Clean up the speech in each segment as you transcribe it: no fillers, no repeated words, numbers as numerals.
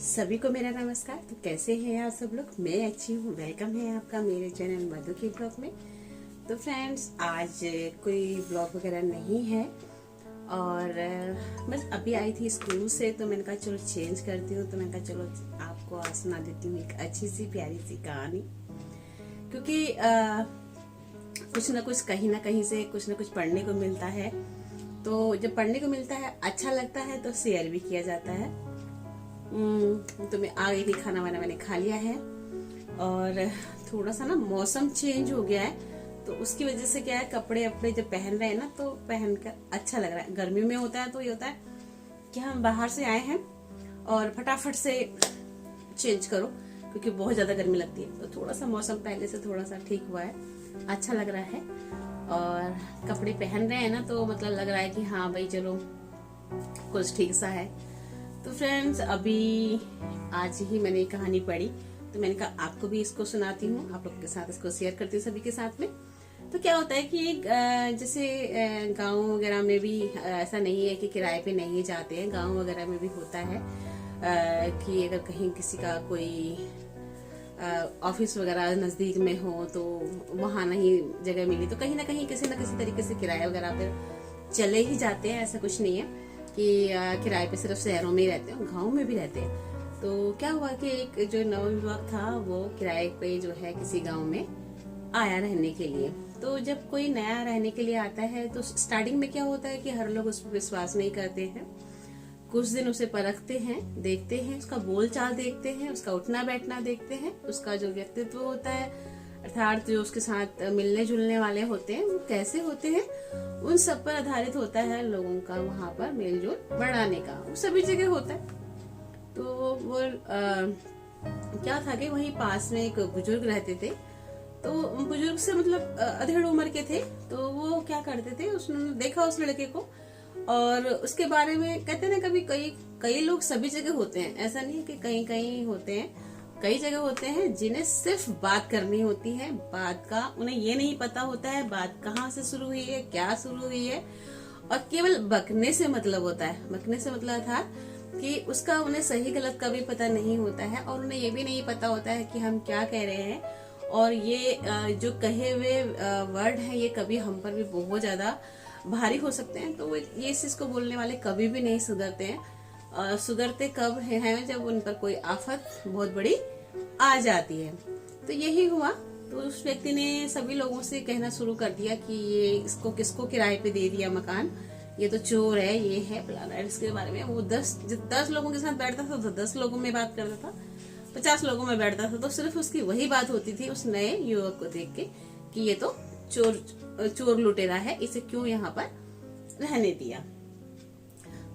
सभी को मेरा नमस्कार। तो कैसे हैं आप सब लोग? मैं अच्छी हूँ। वेलकम है आपका मेरे चैनल मधु की ब्लॉग में। तो फ्रेंड्स, आज कोई ब्लॉग वगैरह नहीं है और बस अभी आई थी स्कूल से, तो मैंने कहा चलो चेंज करती हूँ। तो मैंने कहा चलो आपको आज सुना देती हूँ एक अच्छी सी प्यारी सी कहानी, क्योंकि कुछ ना कुछ कहीं ना कहीं से कुछ ना कुछ पढ़ने को मिलता है। तो जब पढ़ने को मिलता है अच्छा लगता है तो शेयर भी किया जाता है। तो मैं आ गई थी, खाना वाना मैंने खा लिया है और थोड़ा सा ना मौसम चेंज हो गया है, तो उसकी वजह से क्या है, कपड़े अपने जब पहन रहे हैं ना तो पहनकर अच्छा लग रहा है। गर्मी में होता है तो ये होता है कि हम बाहर से आए हैं और फटाफट से चेंज करो, क्योंकि बहुत ज्यादा गर्मी लगती है। तो थोड़ा सा मौसम पहले से थोड़ा सा ठीक हुआ है, अच्छा लग रहा है और कपड़े पहन रहे हैं ना, तो मतलब लग रहा है कि हाँ भाई चलो कुछ ठीक सा है। तो फ्रेंड्स, अभी आज ही मैंने एक कहानी पढ़ी, तो मैंने कहा आपको भी इसको सुनाती हूँ, आप लोग के साथ इसको शेयर करती हूँ सभी के साथ में। तो क्या होता है कि जैसे गांव वगैरह में भी ऐसा नहीं है कि किराए पे नहीं जाते हैं। गांव वगैरह में भी होता है कि अगर कहीं किसी का कोई ऑफिस वगैरह नजदीक में हो तो वहां नहीं जगह मिली तो कहीं ना कहीं किसी न किसी तरीके से किराया वगैरह पे चले ही जाते हैं। ऐसा कुछ नहीं है कि किराए पे सिर्फ शहरों में ही रहते हैं, गाँव में भी रहते हैं। तो क्या हुआ कि एक जो नवयुवक था वो किराए पे जो है किसी गांव में आया रहने के लिए। तो जब कोई नया रहने के लिए आता है तो स्टार्टिंग में क्या होता है कि हर लोग उस पर विश्वास नहीं करते हैं। कुछ दिन उसे परखते हैं, देखते हैं, उसका बोलचाल देखते हैं, उसका उठना बैठना देखते हैं, उसका जो व्यक्तित्व होता है अर्थात जो उसके साथ मिलने जुलने वाले होते हैं वो कैसे होते हैं, उन सब पर आधारित होता है लोगों का वहां पर मेलजोल बढ़ाने का। वो सभी जगह होता है। तो वो क्या था कि वहीं पास में एक बुजुर्ग रहते थे। तो बुजुर्ग से मतलब अधेड़ उम्र के थे। तो वो क्या करते थे, उसने देखा उस लड़के को और उसके बारे में कहते ना, कभी कई लोग सभी जगह होते हैं, ऐसा नहीं है कि कहीं कहीं होते हैं, कई जगह होते हैं जिन्हें सिर्फ बात करनी होती है। बात का उन्हें ये नहीं पता होता है बात कहाँ से शुरू हुई है, क्या शुरू हुई है, और केवल बकने से मतलब होता है। बकने से मतलब था कि उसका उन्हें सही गलत का भी पता नहीं होता है और उन्हें ये भी नहीं पता होता है कि हम क्या कह रहे हैं और ये जो कहे हुए वर्ड है ये कभी हम पर भी बहुत ज्यादा भारी हो सकते हैं। तो ये इस चीज को बोलने वाले कभी भी नहीं सुधरते हैं। सुधरते कब हैं, जब उन पर कोई आफत बहुत बड़ी आ जाती है। तो यही हुआ। तो उस व्यक्ति ने सभी लोगों से कहना शुरू कर दिया कि ये इसको किसको किराए पे दे दिया मकान, ये तो चोर है, ये है फलाना। इसके बारे में वो 10 लोगों के साथ बैठता था तो 10 लोगों में बात करता था, 50 लोगों में बैठता था तो सिर्फ उसकी वही बात होती थी उस नए युवक को देख के कि ये तो चोर लुटेरा है, इसे क्यों यहाँ पर रहने दिया।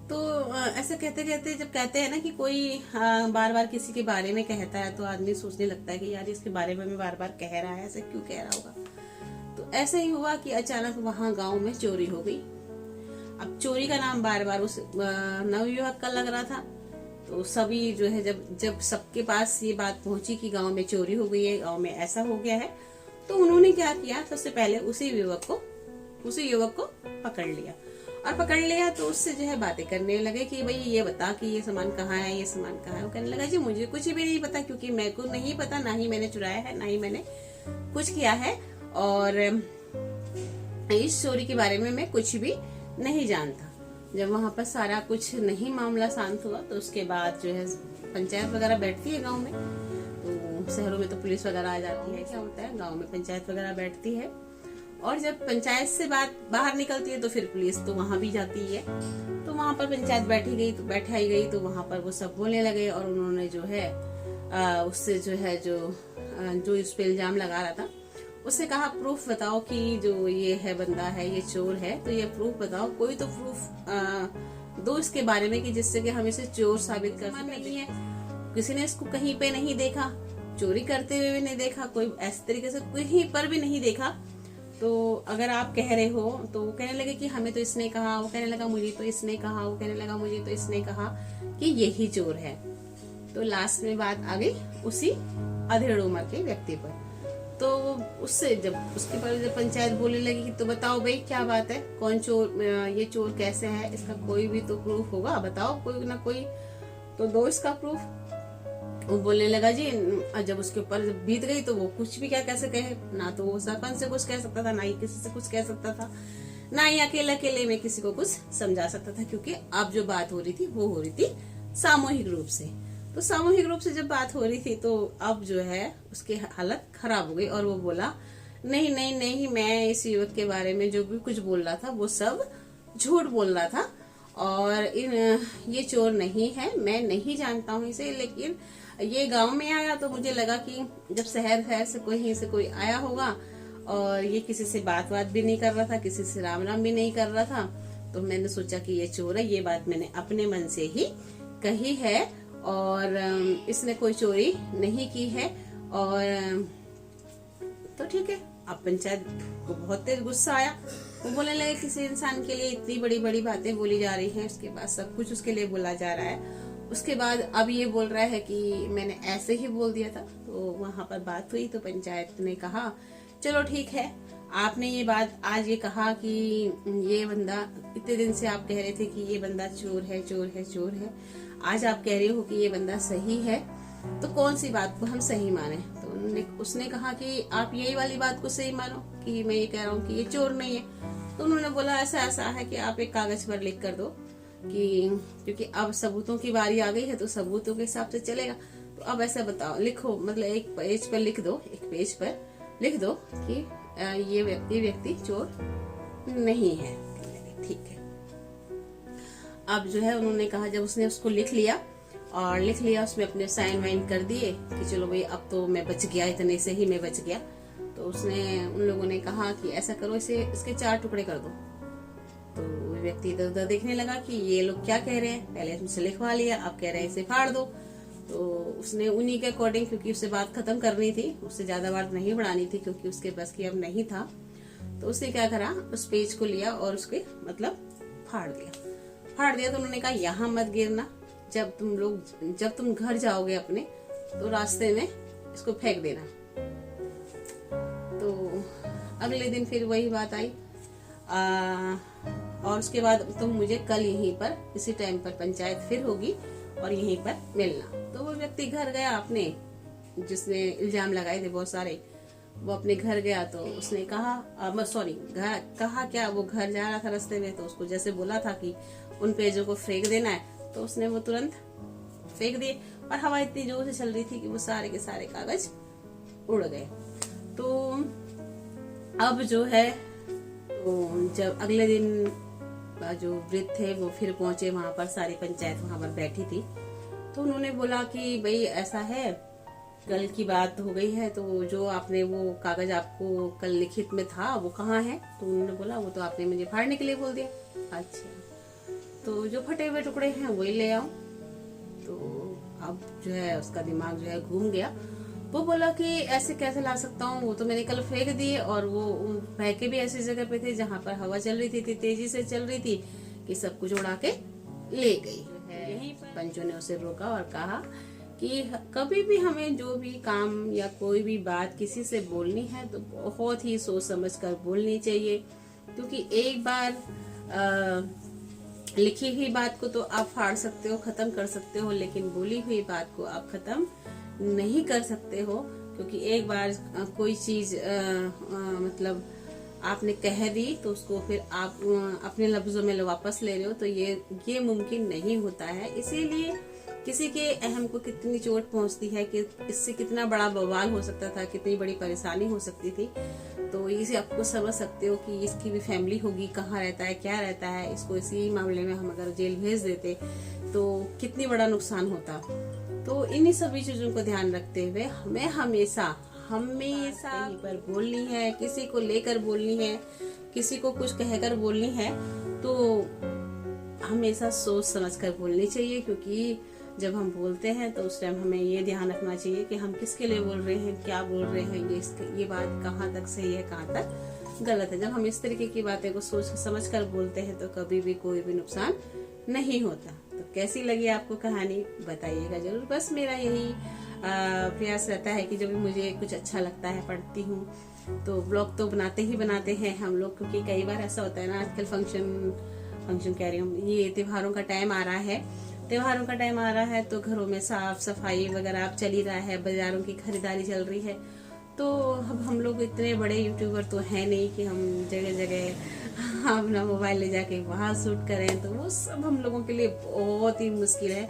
तो ऐसे कहते कहते जब कहते हैं ना कि कोई बार बार किसी के बारे में कहता है तो आदमी सोचने लगता है कि यार इसके बारे में बार बार कह रहा है, ऐसे क्यों कह रहा होगा। तो ऐसे ही हुआ कि अचानक वहां गांव में चोरी हो गई। अब चोरी का नाम बार बार उस नवयुवक का लग रहा था। तो सभी जो है जब सबके पास ये बात पहुंची कि गांव में चोरी हो गई है, गांव में ऐसा हो गया है, तो उन्होंने क्या किया, सबसे पहले उसी युवक को पकड़ लिया। और पकड़ लिया तो उससे जो है बातें करने लगे कि भाई ये बता कि ये सामान कहाँ है, ये सामान कहाँ है। वो कहने लगा जी मुझे कुछ भी नहीं पता, क्योंकि मेरे को नहीं पता, ना ही मैंने चुराया है, ना ही मैंने कुछ किया है, और इस चोरी के बारे में मैं कुछ भी नहीं जानता। जब वहां पर सारा कुछ नहीं मामला शांत हुआ तो उसके बाद जो है पंचायत वगैरह बैठती है गाँव में। तो शहरों में तो पुलिस वगैरह आ जाती है, क्या होता है गाँव में पंचायत वगैरह बैठती है। और जब पंचायत से बात बाहर निकलती है तो फिर पुलिस तो वहां भी जाती है। तो वहां पर पंचायत बैठाई गई तो वहां पर वो सब बोलने लगे और उन्होंने जो है उससे जो है जो इस पे इल्जाम लगा रहा था उससे कहा प्रूफ बताओ कि जो ये है बंदा है, ये चोर है, तो ये प्रूफ बताओ, कोई तो प्रूफ दो इसके बारे में कि जिससे कि हम इसे चोर साबित कर सकें। नहीं है, किसी ने इसको कहीं पे नहीं देखा, चोरी करते हुए भी नहीं देखा, कोई ऐसे तरीके से कहीं पर भी नहीं देखा। तो अगर आप कह रहे हो तो वो कहने लगे कि हमें तो इसने कहा, वो कहने लगा मुझे तो इसने कहा, वो कहने लगा मुझे तो इसने कहा कि यही चोर है। तो लास्ट में बात आ गई उसी अधेड़ उम्र के व्यक्ति पर। तो उससे जब उसके पर जब पंचायत बोलने लगी कि तो बताओ भाई क्या बात है, कौन चोर, ये चोर कैसे है, इसका कोई भी तो प्रूफ होगा, बताओ कोई ना कोई तो दो इसका प्रूफ। वो बोलने लगा जी, जब उसके ऊपर बीत गई तो वो कुछ भी क्या कैसे कहे, ना तो वो सरपंच से कुछ कह सकता था, ना ही किसी से कुछ कह सकता था, ना ही अकेले अकेले में किसी को कुछ समझा सकता था, क्योंकि अब जो बात हो रही थी वो हो रही थी सामूहिक रूप से। तो सामूहिक रूप से जब बात हो रही थी तो अब जो है उसकी हालत खराब हो गई और वो बोला नहीं नहीं नहीं, मैं इस युवक के बारे में जो भी कुछ बोल रहा था वो सब झूठ बोल रहा था और ये चोर नहीं है, मैं नहीं जानता हूँ इसे, लेकिन ये गांव में आया तो मुझे लगा कि जब शहर से कोई आया होगा और ये किसी से बात भी नहीं कर रहा था, किसी से राम राम भी नहीं कर रहा था, तो मैंने सोचा कि ये चोर है। ये बात मैंने अपने मन से ही कही है और इसने कोई चोरी नहीं की है। और तो ठीक है, अब पंचायत को बहुत तेज गुस्सा आया। वो बोलने लगे किसी इंसान के लिए इतनी बड़ी बड़ी बातें बोली जा रही हैं, उसके बाद सब कुछ उसके लिए बोला जा रहा है, उसके बाद अब ये बोल रहा है कि मैंने ऐसे ही बोल दिया था। तो वहां पर बात हुई तो पंचायत ने कहा चलो ठीक है, आपने ये बात आज ये कहा कि ये बंदा, इतने दिन से आप कह रहे थे कि ये बंदा चोर है चोर है चोर है, आज आप कह रहे हो कि ये बंदा सही है, तो कौन सी बात को हम सही माने? तो उसने कहा कि आप यही वाली बात को सही मानो कि मैं ये कह रहा हूँ कि ये चोर नहीं है। तो उन्होंने बोला ऐसा है कि आप एक कागज पर लिख कर दो कि, क्योंकि अब सबूतों की बारी आ गई है तो सबूतों के हिसाब से चलेगा। तो अब ऐसा बताओ, लिखो, मतलब एक पेज पर लिख दो, एक पेज पर लिख दो कि ये व्यक्ति चोर नहीं है। ठीक है। अब जो है उन्होंने कहा, जब उसने उसको लिख लिया और उसमें अपने साइन वाइन कर दिए कि चलो भाई अब तो मैं बच गया, इतने से ही मैं बच गया। तो उसने उन लोगों ने कहा कि ऐसा करो, इसके 4 टुकड़े कर दो। तो व्यक्ति इधर उधर देखने लगा कि ये लोग क्या कह रहे हैं, पहले तुमसे लिखवा लिया, अब कह रहे हैं इसे फाड़ दो। तो उसने उन्हीं के अकॉर्डिंग, क्योंकि उससे बात खत्म करनी थी, उससे ज्यादा बात नहीं बढ़ानी थी क्योंकि उसके बस की अब नहीं था, तो उसने क्या करा, उस पेज को लिया और उसके मतलब फाड़ दिया। तो उन्होंने कहा यहाँ मत गिरना, जब तुम घर जाओगे अपने तो रास्ते में इसको फेंक देना। तो अगले दिन फिर वही बात आई और उसके बाद तुम मुझे कल यहीं पर इसी टाइम पर पंचायत फिर होगी और यहीं पर मिलना। तो वो व्यक्ति घर गया अपने, जिसने इल्जाम लगाए थे बहुत सारे, वो अपने घर गया। तो उसने कहा क्या, वो घर जा रहा था रास्ते में, तो उसको जैसे बोला था कि उन पेजों को फेंक देना है, तो उसने वो तुरंत फेंक दिए और हवा इतनी जोर से चल रही थी कि वो सारे के सारे कागज उड़ गए। तो अब जो है, तो जब अगले दिन जो वृद्ध थे वो फिर पहुंचे वहां पर, सारी पंचायत वहां पर बैठी थी। तो उन्होंने बोला कि भाई ऐसा है, कल की बात हो गई है, तो जो आपने वो कागज आपको कल लिखित में था वो कहाँ है? तो उन्होंने बोला वो तो आपने मुझे फाड़ने के लिए बोल दिया। अच्छा, तो जो फटे हुए टुकड़े हैं वही ले आओ। तो अब जो है उसका दिमाग जो है घूम गया। वो बोला कि ऐसे कैसे ला सकता हूँ, वो तो मैंने कल फेंक दिए और वो फेंके भी ऐसी जगह पे थे जहाँ पर हवा चल रही थी, तेजी से चल रही थी कि सब कुछ उड़ा के ले गई। यहीं पर पंचों ने उसे रोका और कहा कि कभी भी हमें जो भी काम या कोई भी बात किसी से बोलनी है तो बहुत ही सोच समझ कर बोलनी चाहिए, क्योंकि एक बार लिखी हुई बात को तो आप फाड़ सकते हो, खत्म कर सकते हो, लेकिन बोली हुई बात को आप खत्म नहीं कर सकते हो, क्योंकि एक बार कोई चीज मतलब आपने कह दी तो उसको फिर आप अपने लफ्जों में वापस ले रहे हो, तो ये मुमकिन नहीं होता है। इसीलिए किसी के अहम को कितनी चोट पहुंचती है कि इससे कितना बड़ा बवाल हो सकता था, कितनी बड़ी परेशानी हो सकती थी। तो इसे आपको समझ सकते हो कि इसकी भी फैमिली होगी, कहाँ रहता है, क्या रहता है, इसको इसी मामले में हम अगर जेल भेज देते तो कितनी बड़ा नुकसान होता। तो इन्हीं सभी चीजों को ध्यान रखते हुए हमें हमेशा कहीं पर बोलनी है, किसी को लेकर बोलनी है, किसी को कुछ कहकर बोलनी है, तो हमेशा सोच समझ कर बोलनी चाहिए। क्योंकि जब हम बोलते हैं तो उस टाइम हमें ये ध्यान रखना चाहिए कि हम किसके लिए बोल रहे हैं, क्या बोल रहे हैं, ये बात कहाँ तक सही है, कहाँ तक गलत है। जब हम इस तरीके की बातें को सोच समझ कर बोलते हैं तो कभी भी कोई भी नुकसान नहीं होता। तो कैसी लगी आपको कहानी बताइएगा जरूर। बस मेरा यही प्रयास रहता है कि जब भी मुझे कुछ अच्छा लगता है, पढ़ती हूँ, तो ब्लॉग तो बनाते हैं हम लोग, क्योंकि कई बार ऐसा होता है ना, आजकल फंक्शन कह रही हूँ, ये त्योहारों का टाइम आ रहा है त्योहारों का टाइम आ रहा है तो घरों में साफ सफाई वगैरह अब चल ही रहा है, बाजारों की खरीदारी चल रही है। तो अब हम लोग इतने बड़े यूट्यूबर तो है नहीं कि हम जगह जगह अपना मोबाइल ले जाके वहाँ शूट करें, तो वो सब हम लोगों के लिए बहुत ही मुश्किल है,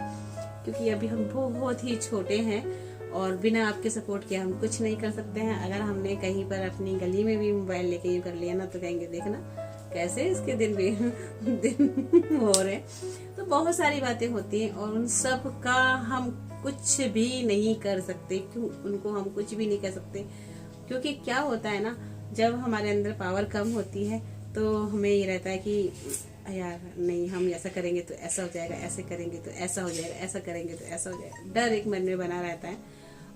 क्योंकि अभी हम बहुत ही छोटे हैं और बिना आपके सपोर्ट के हम कुछ नहीं कर सकते हैं। अगर हमने कहीं पर अपनी गली में भी मोबाइल लेके यूँ कर लिया ना तो कहेंगे देखना कैसे इसके दिन भी दिन हो रहे। तो बहुत सारी बातें होती हैं और उन सब का हम कुछ भी नहीं कर सकते। क्यों उनको हम कुछ भी नहीं कर सकते? क्योंकि क्या होता है ना, जब हमारे अंदर पावर कम होती है तो हमें ये रहता है कि यार नहीं, हम ऐसा करेंगे तो ऐसा हो जाएगा, ऐसे करेंगे तो ऐसा हो जाएगा, ऐसा करेंगे तो ऐसा हो जाएगा। डर एक मन में बना रहता है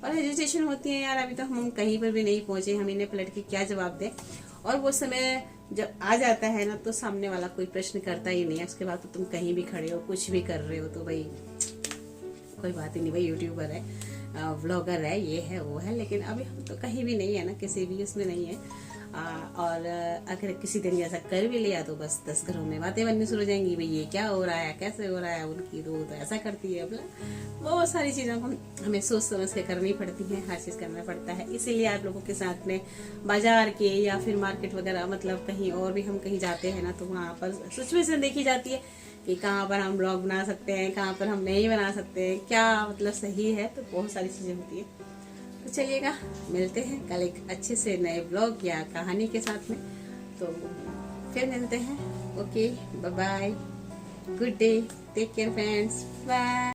और हेजिटेशन होती है, यार अभी तो हम कहीं पर भी नहीं पहुंचे, हम इन्हें पलट के क्या जवाब दें। और वो समय जब आ जाता है ना तो सामने वाला कोई प्रश्न करता ही नहीं है। उसके बाद तो तुम कहीं भी खड़े हो, कुछ भी कर रहे हो, तो भाई कोई बात ही नहीं, भाई यूट्यूबर है, व्लॉगर है, ये है वो है। लेकिन अभी हम तो कहीं भी नहीं है ना, किसी भी उसमें नहीं है। और अगर किसी दिन ऐसा कर भी लिया तो बस 10 घरों में बातें बननी शुरू हो जाएंगी, भाई ये क्या हो रहा है, कैसे हो रहा है, उनकी तो ऐसा करती है। बहुत सारी चीज़ों को हमें सोच समझ के करनी पड़ती है, हर चीज़ करना पड़ता है। इसीलिए आप लोगों के साथ में बाजार के या फिर मार्केट वगैरह, मतलब कहीं और भी हम कहीं जाते हैं ना तो वहाँ पर सिचुएशन देखी जाती है कि कहाँ पर हम ब्लॉग बना सकते हैं, कहाँ पर हम नहीं बना सकते हैं, क्या मतलब सही है। तो बहुत सारी चीज़ें होती है। तो चलिएगा, मिलते हैं कल एक अच्छे से नए ब्लॉग या कहानी के साथ में। तो फिर मिलते हैं। Okay, bye bye, good day, take care friends, bye.